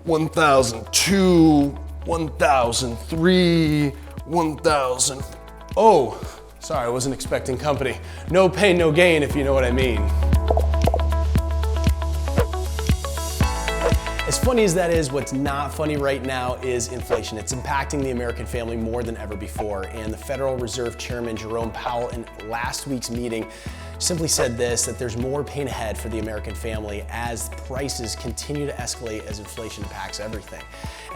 1,002, 1,003, 1,000. Oh, sorry, I wasn't expecting company. No pain, no gain, if you know what I mean. As funny as that is, what's not funny right now is inflation. It's impacting the American family more than ever before. And the Federal Reserve Chairman Jerome Powell in last week's meeting simply said this, that there's more pain ahead for the American family as prices continue to escalate as inflation impacts everything.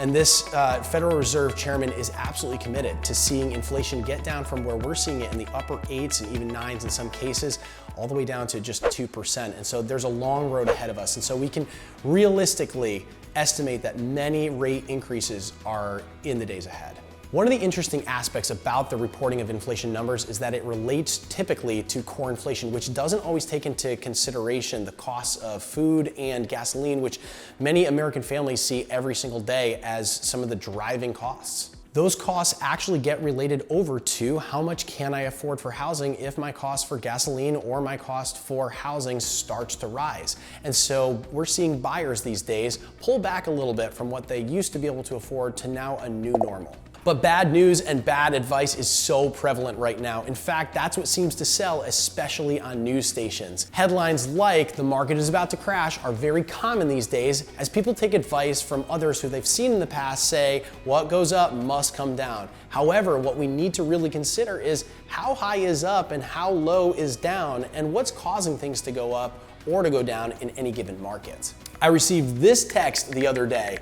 And this Federal Reserve Chairman is absolutely committed to seeing inflation get down from where we're seeing it in the upper 8s and even 9s in some cases, all the way down to just 2%. And so there's a long road ahead of us. And so we can realistically estimate that many rate increases are in the days ahead. One of the interesting aspects about the reporting of inflation numbers is that it relates typically to core inflation, which doesn't always take into consideration the costs of food and gasoline, which many American families see every single day as some of the driving costs. Those costs actually get related over to how much can I afford for housing if my cost for gasoline or my cost for housing starts to rise. And so we're seeing buyers these days pull back a little bit from what they used to be able to afford to now a new normal. But bad news and bad advice is so prevalent right now. In fact, that's what seems to sell, especially on news stations. Headlines like "the market is about to crash" are very common these days as people take advice from others who they've seen in the past say, what goes up must come down. However, what we need to really consider is how high is up and how low is down, and what's causing things to go up or to go down in any given market. I received this text the other day.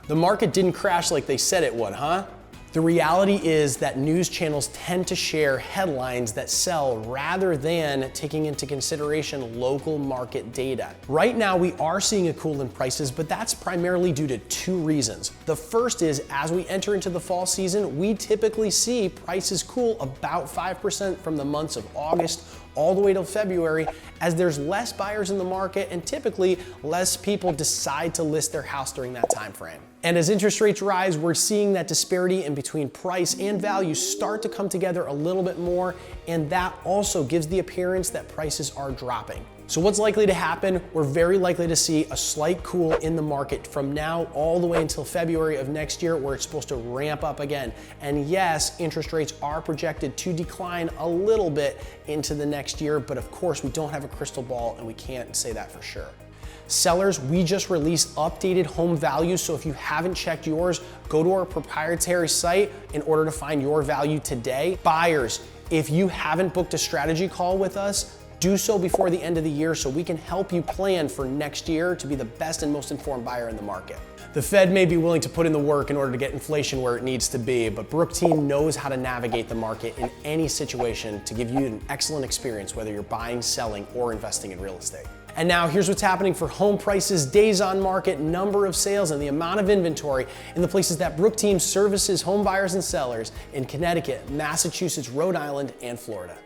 The market didn't crash like they said it would, huh? The reality is that news channels tend to share headlines that sell rather than taking into consideration local market data. Right now, we are seeing a cool in prices, but that's primarily due to two reasons. The first is, as we enter into the fall season, we typically see prices cool about 5% from the months of August all the way till February, as there's less buyers in the market and typically less people decide to list their house during that time frame. And as interest rates rise, we're seeing that disparity in between price and value start to come together a little bit more, and that also gives the appearance that prices are dropping. So what's likely to happen? We're very likely to see a slight cool in the market from now all the way until February of next year, where it's supposed to ramp up again. And yes, interest rates are projected to decline a little bit into the next year, but of course we don't have a crystal ball and we can't say that for sure. Sellers, we just released updated home values, so if you haven't checked yours, go to our proprietary site in order to find your value today. Buyers, if you haven't booked a strategy call with us, do so before the end of the year so we can help you plan for next year to be the best and most informed buyer in the market. The Fed may be willing to put in the work in order to get inflation where it needs to be, but Brooke team knows how to navigate the market in any situation to give you an excellent experience, whether you're buying, selling, or investing in real estate. And now here's what's happening for home prices, days on market, number of sales, and the amount of inventory in the places that Brooke team services home buyers and sellers in Connecticut, Massachusetts, Rhode Island, and Florida.